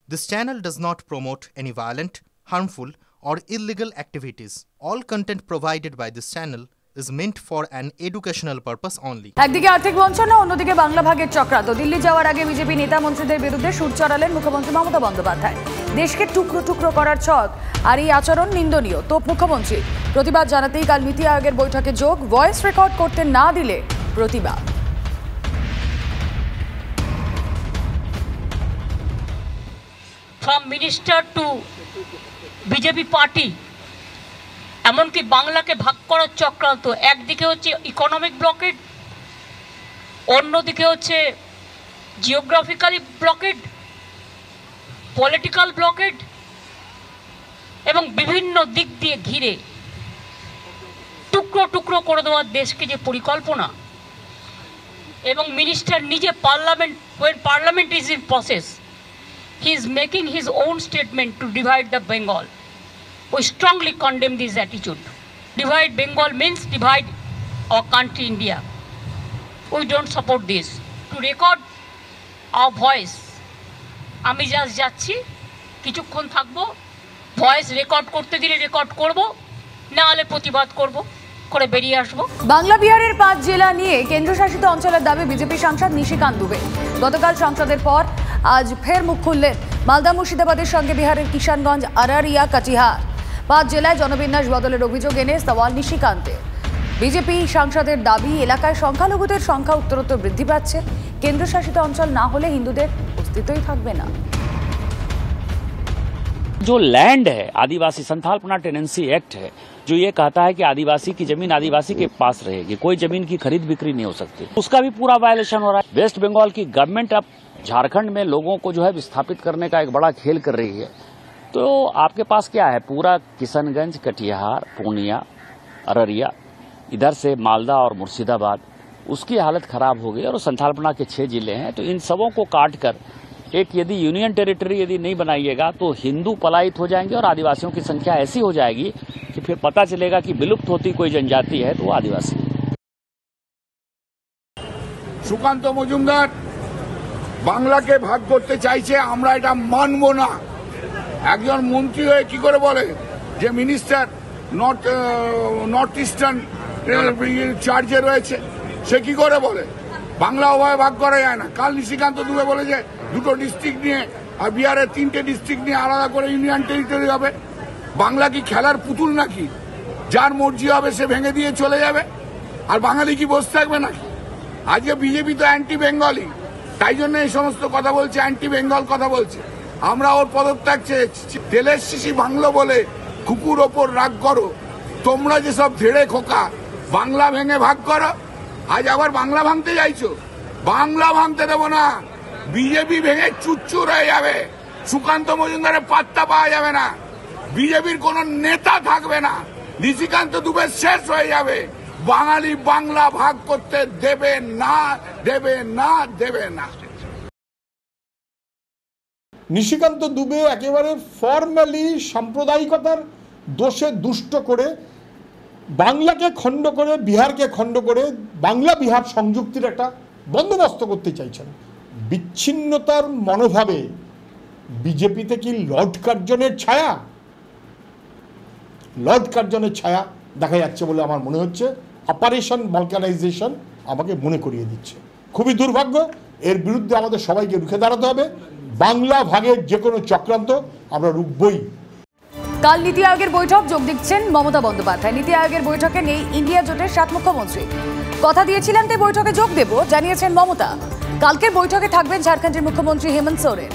This channel does not promote any violent, harmful, or illegal activities. All content provided by this channel is meant for an educational purpose only. একদিকে আর্থিক বঞ্চনা, অন্যদিকে বাংলা ভাগের চক্রান্ত। দিল্লি যাওয়ার আগে বিজেপি নেতা মন্ত্রীদের বিরুদ্ধে সুর চড়ালেন মুখ্যমন্ত্রী মমতা বন্দ্যোপাধ্যায়। দেশকে টুকরো টুকরো করার ছক, আর এই আচরণ নিন্দনীয়। তোপ মুখ্যমন্ত্রী। প্রতিবাদ জানাতেই কাল নীতি আয়োগের বৈঠকে যোগ, ভয়েস রেকর্ড করতে না দিলে প্রতিবাদ। From minister to BJP party, এমনকি বাংলাকে ভাগ করার চক্রান্ত। একদিকে হচ্ছে ইকোনমিক ব্লকেড, অন্যদিকে হচ্ছে জিওগ্রাফিক্যালি ব্লকেড, পলিটিক্যাল ব্লকেড, এবং বিভিন্ন দিক দিয়ে ঘিরে টুকরো টুকরো করে দেওয়ার দেশকে যে পরিকল্পনা। এবং মিনিস্টার নিজে parliament is in process, he is making his own statement to divide the Bengal. We strongly condemn this attitude. Divide Bengal means divide our country India. We don't support this. To record our voice, আমি just যাচ্ছি, কিছুক্ষণ থাকবো, voice record করতে দিলে record করব, না হলে প্রতিবাদ করব, করে বেরিয়ে আসবো। বাংলা বিহারের 5 জেলা নিয়ে কেন্দ্রশাসিত অঞ্চলের দাবি বিজেপি সাংসদ নিশিকান্ত দুবে। গতকাল সংসদের পর আজ ফের মুখ খুললেন। মালদা মুর্শিদাবাদের সঙ্গে বিহারের কিষানগঞ্জ, আরারিয়া, কাটিহার 5 জেলায় জনবিন্যাস বদলের অভিযোগ এনে সওয়াল নিশিকান্তের। বিজেপি সাংসদের দাবি, এলাকায় সংখ্যালঘুদের সংখ্যা উত্তরোত্তর বৃদ্ধি পাচ্ছে। কেন্দ্রশাসিত অঞ্চল না হলে হিন্দুদের অস্তিত্বই থাকবে না। जो लैंड है, आदिवासी संथालपना टेनेंसी एक्ट है, जो ये कहता है कि आदिवासी की जमीन आदिवासी के पास रहेगी, कोई जमीन की खरीद बिक्री नहीं हो सकती, उसका भी पूरा वायलेशन हो रहा है। वेस्ट बंगाल की गवर्नमेंट अब झारखंड में लोगों को जो है विस्थापित करने का एक बड़ा खेल कर रही है। तो आपके पास क्या है, पूरा किशनगंज, कटिहार, पूर्णिया, अररिया, इधर से मालदा और मुर्शिदाबाद, उसकी हालत खराब हो गई। और संथालपना के 6 जिले हैं, तो इन सबों को काट कर एक यदि यूनियन टेरिटरी यदि नहीं बनाइएगा तो हिंदू पलायित हो जाएंगे और आदिवासियों की संख्या ऐसी हो जाएगी कि फिर पता चलेगा कि विलुप्त होती कोई जनजाति है तो वो आदिवासी। সুকান্ত মজুমদার বাংলাকে ভাগ করতে চাইছে, আমরা এটা মানব না। একজন মন্ত্রী হয়ে কি করে বলে যে মিনিস্টার নর্থ ইস্টার্ন চার্জে রয়েছে, সে কি করে বলে বাংলা ওভাবে ভাগ করা যায় না? কাল নিশিকান্ত দুবে বলে যে 2টো ডিস্ট্রিক্ট নিয়ে আর বিহারের 3টে ডিস্ট্রিক্ট নিয়ে আলাদা করে ইউনিয়ন টেরিটরি হবে। বাংলা কি খেলার পুতুল নাকি? যার মর্জি হবে সে ভেঙে দিয়ে চলে যাবে, আর বাঙালি কি বসে থাকবে নাকি? আজকে বিজেপি তো অ্যান্টি বেঙ্গলি, তাই জন্য এই সমস্ত কথা বলছে, অ্যান্টি বেঙ্গল কথা বলছে। আমরা ওর পদত্যাগ চেয়েছি। তেলের শিশি ভাঙলো বলে কুকুর ওপর রাগ করো, তোমরা যেসব ধেড়ে খোকা বাংলা ভেঙে ভাগ করো, আজ আবার বাংলা ভাঙতে চাইছো। বাংলা ভাঙতে দেবো না, বিজেপি ভেঙে চুরচুর হয়ে যাবে। সুকান্ত মজুমদারের পাত্তা পাওয়া যাবে না, বিজেপির কোন নেতা থাকবে না, নিশিকান্ত দুবে শেষ হয়ে যাবে। বাঙালি বাংলা ভাগ করতে দেবে না, দেবে না, দেবে না। নিশিকান্ত দুবে একেবারে ফর্মালি সাম্প্রদায়িকতার দোষে দুষ্ট করে বাংলাকে খণ্ড করে, বিহারকে খণ্ড করে বাংলা বিহার সংযুক্তির একটা বন্দোবস্ত করতে চাইছেন। বিচ্ছিন্নতার মনোভাবে বিজেপিতে কি লর্ড কার্জনের ছায়া? লর্ড কার্জনের ছায়া দেখা যাচ্ছে বলে আমার মনে হচ্ছে। অপারেশন বালকানাইজেশন আমাকে মনে করিয়ে দিচ্ছে। খুবই দুর্ভাগ্য, এর বিরুদ্ধে আমাদের সবাইকে রুখে দাঁড়াতে হবে। বাংলা ভাগের যে কোনো চক্রান্ত আমরা রুখবই। কাল নীতি আয়োগের বৈঠক, যোগ দিচ্ছেন মমতা বন্দ্যোপাধ্যায়। নীতি আয়োগের বৈঠকে নেই ইন্ডিয়া জোটের 7 মুখ্যমন্ত্রী। কথা দিয়েছিলেন তাই বৈঠকে যোগ দেব, জানিয়েছেন মমতা। কালকের বৈঠকে থাকবেন ঝাড়খণ্ডের মুখ্যমন্ত্রী হেমন্ত সোরেন।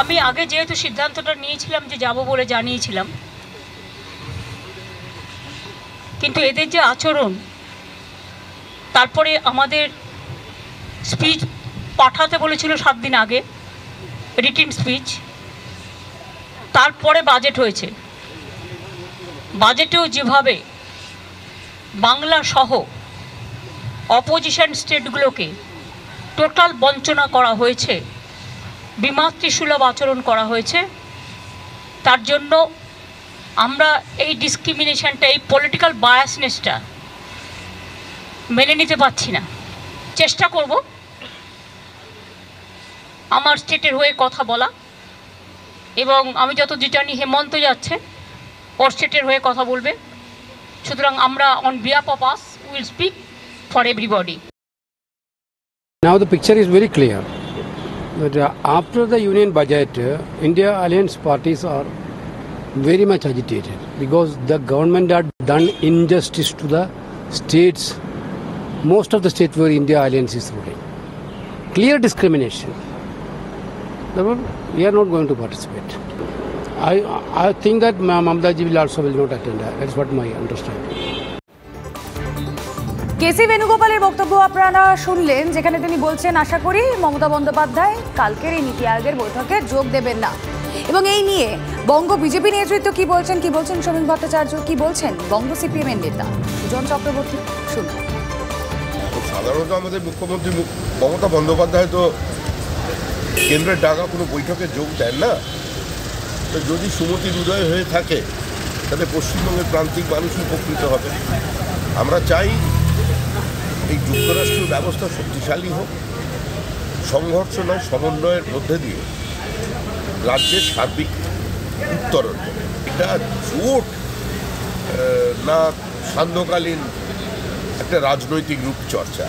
আমি আগে যেহেতু সিদ্ধান্তটা নিয়েছিলাম যে যাব বলে জানিয়েছিলাম, কিন্তু এদের যে আচরণ, তারপরে আমাদের স্পিচ পাঠাতে বলেছিল 7 দিন আগে, রিটিন স্পিচ, তারপরে বাজেট হয়েছে। বাজেটেও যেভাবে বাংলা সহ অপোজিশন স্টেটগুলোকে টোটাল বঞ্চনা করা হয়েছে, বিমাতৃসুলভ আচরণ করা হয়েছে, তার জন্য আমরা এই ডিসক্রিমিনেশনটা, এই পলিটিক্যাল বায়াসনেসটা মেনে নিতে পারছি না। চেষ্টা করব আমার স্টেটের হয়ে কথা বলা, এবং আমি যত জানি হেমন্ত যাচ্ছে ওর স্টেটের হয়ে কথা বলবে। সুতরাং আমরা on behalf of us will speak for everybody. Now the picture is very clear that after the union budget, India alliance parties are very much agitated because the government had done injustice to the states, most of the states where India alliance is ruling. Clear discrimination. Therefore, we are not going to participate. I think that Mamata ji will not attend. That's what my understanding. কেসি বেণুগোপালের বক্তব্য আপনারা শুনলেন, যেখানে তিনি বলছেন আশা করি মমতা বন্দ্যোপাধ্যায় কালকের এই নীতি আয়োগের বৈঠকে যোগ দেবেন না। এবং এই নিয়ে বঙ্গ বিজেপি নেতৃত্ব কি বলছেন শ্রমিক ভট্টাচার্য, কি বলছেন বঙ্গ সিপিএম এর নেতা সুজন চক্রবর্তী, শুনুন। সাধারণত আমাদের মুখ্যমন্ত্রী মমতা বন্দ্যোপাধ্যায় তো কেন্দ্রের ডাকা কোনো বৈঠকে যোগ দেন না। তো যদি সুমতির উদয় হয়ে থাকে তাহলে পশ্চিমবঙ্গের প্রান্তিক মানুষ উপকৃত হবে। আমরা চাই এই যুক্তরাষ্ট্রীয় ব্যবস্থা শক্তিশালী হোক, সংঘর্ষ নয় সমন্বয়ের মধ্যে দিয়ে রাজ্যের সার্বিক উত্তরণ। এটা জোট না সান্ধ্যকালীন একটা রাজনৈতিক রূপচর্চা,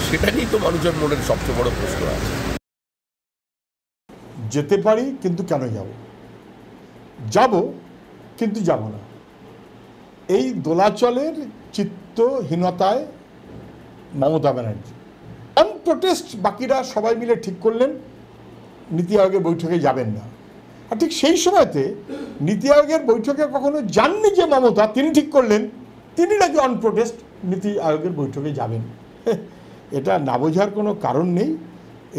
সেটা নিয়ে তো মানুষের মনের সবচেয়ে বড় প্রশ্ন আছে। যেতে পারি কিন্তু কেন যাব কিন্তু যাব না, এই দোলাচলের চিত্তহীনতায় মমতা ব্যানার্জি আনপ্রোটেস্ট বাকিরা সবাই মিলে ঠিক করলেন নীতি আয়োগের বৈঠকে যাবেন না। আর ঠিক সেই সময়তে নীতি আয়োগের বৈঠকে কখনো যাননি যে মমতা, তিনি ঠিক করলেন তিনি নাকি অনপ্রোটেস্ট নীতি আয়োগের বৈঠকে যাবেন। এটা না বোঝার কোনো কারণ নেই।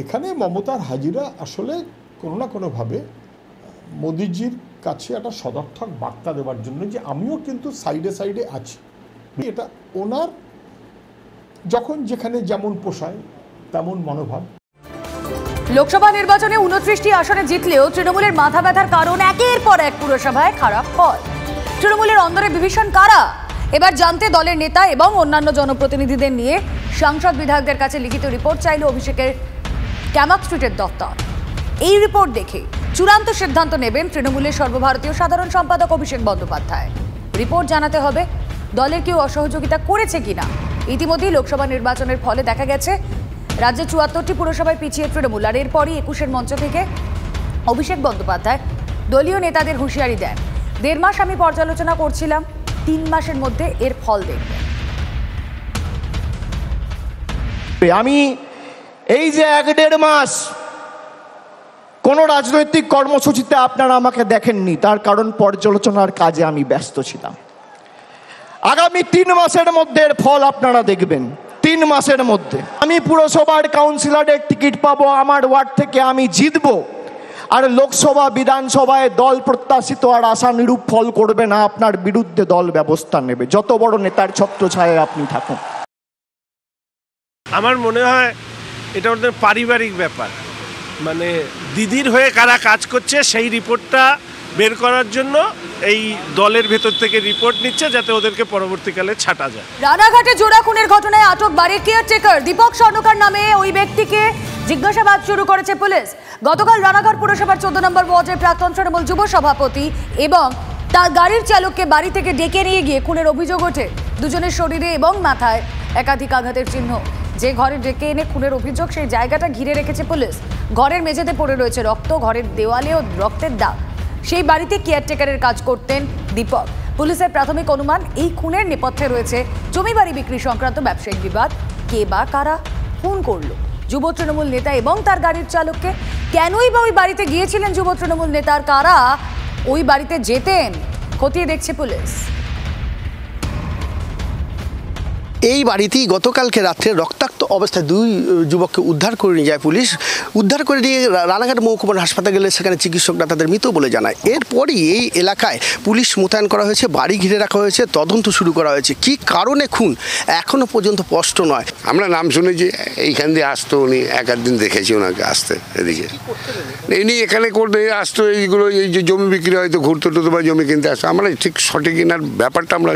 এখানে মমতার হাজিরা আসলে কোনো না কোনোভাবে মোদিজির কাছে একটা সদর্থক বার্তা দেওয়ার জন্য যে আমিও কিন্তু সাইডে সাইডে আছি। এটা ওনার যখন যেখানে যেমন পোষায় তেমন মনোভাব। লোকসভা নির্বাচনে 29টি আসনে জিতলেও তৃণমূলের মাথা ব্যথার কারণ একের পর এক পুরসভায় খারাপ ফল। তৃণমূলের অন্দরে বিভীষণ কারা, এবার জানতে দলের নেতা এবং অন্যান্য জনপ্রতিনিধিদের নিয়ে সাংসদ বিধায়কদের কাছে লিখিত রিপোর্ট চাইল অভিষেকের ক্যামাক স্ট্রিটের দপ্তর। এই রিপোর্ট দেখে চূড়ান্ত সিদ্ধান্ত নেবেন তৃণমূলের সর্বভারতীয় সাধারণ সম্পাদক অভিষেক বন্দ্যোপাধ্যায়। রিপোর্ট জানাতে হবে দলের কেউ অসহযোগিতা করেছে কিনা। ইতিমধ্যেই লোকসভা নির্বাচনের ফলে দেখা গেছে রাজ্যে 74টি পুরসভায় পিছিয়ে তৃণমূল। আর এরপরই 21-এর মঞ্চ থেকে অভিষেক বন্দ্যোপাধ্যায় দলীয় নেতাদের হুঁশিয়ারি দেন, 1.5 মাস আমি পর্যালোচনা করছিলাম, 3 মাসের মধ্যে এর ফল দেখবেন। আমি এই যে 1-1.5 মাস কোনো রাজনৈতিক কর্মসূচিতে আপনারা আমাকে দেখেননি, তার কারণ পর্যালোচনার কাজে আমি ব্যস্ত ছিলাম। আগামী 3 মাসের মধ্যে এর ফল আপনারা দেখবেন। 3 মাসের মধ্যে আমি পুরসভার কাউন্সিলরের টিকিট পাবো, আমার ওয়ার্ড থেকে আমি জিতবো, আর লোকসভা বিধানসভায় দল প্রত্যাশিত আর আশানুরূপ ফল করবে না, আপনার বিরুদ্ধে দল ব্যবস্থা নেবে, যত বড় নেতার ছত্রছায়ায় আপনি থাকুন। আমার মনে হয় এটা ওদের পারিবারিক ব্যাপার, মানে দিদির হয়ে কারা কাজ করছে সেই রিপোর্টটা বের করার জন্য এই দলের ভেতর থেকে রিপোর্ট নিচ্ছে, যাতে ওদেরকে পরবর্তীকালে ছাঁটা যায়। রানাঘাটে জোড়া খুনের ঘটনায় আটক বাড়ির কেয়ারটেকার দীপক স্বর্ণকার নামে ওই ব্যক্তিকে জিজ্ঞাসাবাদ শুরু করেছে পুলিশ। গতকাল রানাঘাট পুরসভার 14 নম্বর ওয়ার্ডের প্রাক্তন তৃণমূল যুব সভাপতি এবং তার গাড়ির চালককে বাড়ি থেকে ডেকে নিয়ে গিয়ে খুনের অভিযোগ ওঠে। দুজনের শরীরে এবং মাথায় একাধিক আঘাতের চিহ্ন। যে ঘরে ডেকে এনে খুনের অভিযোগ, সেই জায়গাটা ঘিরে রেখেছে পুলিশ। ঘরের মেঝেতে পড়ে রয়েছে রক্ত, ঘরের দেওয়ালেও রক্তের দাগ। সেই বাড়িতে কেয়ারটেকারের কাজ করতেন দীপক। পুলিশের প্রাথমিক অনুমান এই খুনের নেপথ্যে রয়েছে জমি বাড়ি বিক্রি সংক্রান্ত ব্যবসায়িক বিবাদ। কে বা কারা খুন করলো যুব তৃণমূল নেতা এবং তার গাড়ির চালককে? কেনই বা ওই বাড়িতে গিয়েছিলেন যুব তৃণমূল নেতার কারা ওই বাড়িতে যেতেন, খতিয়ে দেখছে পুলিশ। এই বাড়িতেই গতকালকে রাত্রে রক্তাক্ত অবস্থায় 2 যুবককে উদ্ধার করে নিয়ে যায় পুলিশ। উদ্ধার করে নিয়ে রানাঘাট মহকুমার হাসপাতালে গেলে সেখানে চিকিৎসকরা তাদের মৃত বলে জানায়। এরপরই এই এলাকায় পুলিশ মোতায়েন করা হয়েছে, বাড়ি ঘিরে রাখা হয়েছে, তদন্ত শুরু করা হয়েছে। কি কারণে খুন এখনো পর্যন্ত স্পষ্ট নয়। আমরা নাম শুনেছি, এইখান দিয়ে আসতো উনি, 1-8 দিন দেখেছি ওনাকে আসতে এদিকে। ইনি এখানে করতে আসতো, এইগুলো এই যে জমি বিক্রি হয়তো ঘুরতে টুরতে বা জমি কিনতে আসতো। আমরা ঠিক সঠিক কিনার ব্যাপারটা আমরা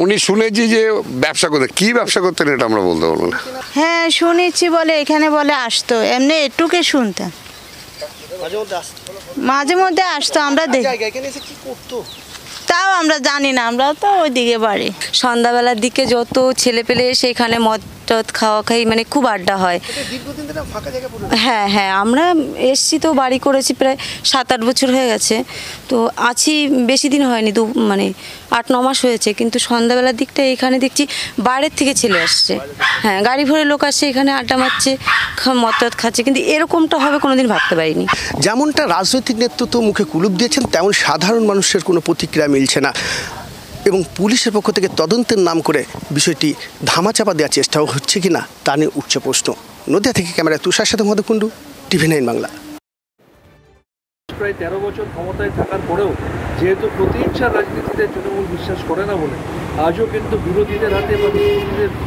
উনি শুনেছি যে ব্যবসা করতেন, কি ব্যবসা করতেন এটা আমরা বলতে পারবো না। হ্যাঁ শুনেছি, বলে এখানে বলে আসতো, এমনি এটুকে শুনতাম, মাঝে মধ্যে আসতো। আমরা তাও আমরা জানি না, আমরা তো ওইদিকে বাড়ি। সন্ধ্যাবেলার দিকে যত ছেলে পেলে এসে এখানে মদ টদ খাওয়া খাই, মানে খুব আড্ডা হয়। হ্যাঁ হ্যাঁ, আমরা এসছি তো, বাড়ি করেছি প্রায় 7-8 বছর হয়ে গেছে, তো আছি বেশি দিন হয়নি, মানে 8-9 মাস হয়েছে। কিন্তু সন্ধ্যাবেলার দিকটা এখানে দেখছি বাইরের থেকে ছেলে আসছে, হ্যাঁ গাড়ি ভরে লোক আসছে, এখানে আড্ডা মারছে, মদ টদ খাচ্ছে, কিন্তু এরকমটা হবে কোনোদিন ভাবতে পারিনি। যেমনটা রাজনৈতিক নেতৃত্ব মুখে কুলুপ দিয়েছেন, তেমন সাধারণ মানুষের কোনো প্রতিক্রিয়া মিলছে না এবং পুলিশের পক্ষ থেকে তদন্তের নাম করে বিষয়টি ধামাচাপা দেওয়ার চেষ্টাও হচ্ছে কিনা তা নিয়ে উঠছে প্রশ্ন। নদিয়া থেকে ক্যামেরায় তুষার সাথে মধুকুণ্ডু, TV9 বাংলা। প্রায় 13 বছর ক্ষমতায় থাকার পরেও যেহেতু প্রতিহিংসার রাজনীতিতে তৃণমূল বিশ্বাস করে না বলে আজও কিন্তু বিরোধীদের হাতে বা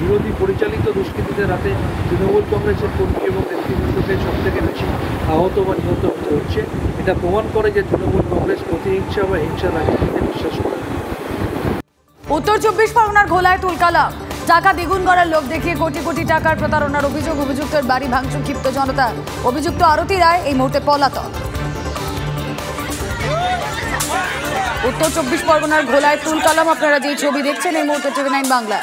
বিরোধী পরিচালিত দুষ্কৃতীদের হাতে তৃণমূল কংগ্রেসের কর্মী এবং নেতৃবৃন্দকে সবথেকে বেশি আহত বা নিহত হতে হচ্ছে। এটা প্রমাণ করে যে তৃণমূল কংগ্রেস প্রতিহিংসা বা হিংসার রাজনীতিতে বিশ্বাস করে। উত্তর 24 পরগনার ঘোলায় তুলকালা, টাকা দ্বিগুণ করার লোক দেখিয়ে কোটি কোটি টাকার প্রতারণার অভিযোগ। অভিযুক্তের বাড়ি ভাঙচুর, ক্ষিপ্ত জনতা। অভিযুক্ত আরতি রায় এই মুহূর্তে পলাতক। উত্তর 24 পরগনার ঘোলায় তুলকালাম, আপনারা যে ছবি দেখছেন এই মুহূর্তে TV9 বাংলা।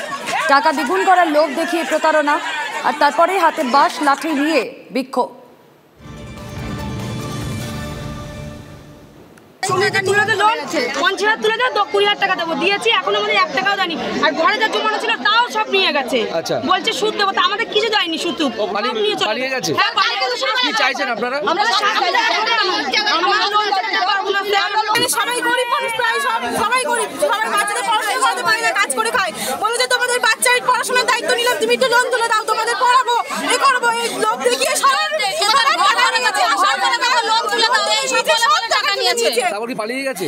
টাকা দ্বিগুণ করার লোক দেখিয়ে প্রতারণা, আর তারপরে হাতে বাঁশ লাঠি নিয়ে বিক্ষোভ। লোন 50,000 তুলে দেয়, 20,000 টাকা দেবো, দিয়েছি, এখন আমাদের 1 টাকাও দেয়নি। আর ঘরে যা জমানো ছিল তাও সব নিয়ে গেছে, বলছে সুদ দেবো, তা আমাদের কিছু দেয়নি, শুধু পালিয়ে গেছে। কি চাইছেন আপনারা? সবাই গরিব মানুষ, প্রায় সবাই গরিব, সবাই বাচ্চাদের পড়াশোনা করতে পারে না, কাজ করে খায়। বলে যে তোমাদের বাচ্চার পড়াশোনার দায়িত্ব নিলাম, তুমি একটু লোন তুলে দাও, তোমাদের পড়াবো, এ করবো, এই লোক দেখিয়ে পালিয়ে গেছে।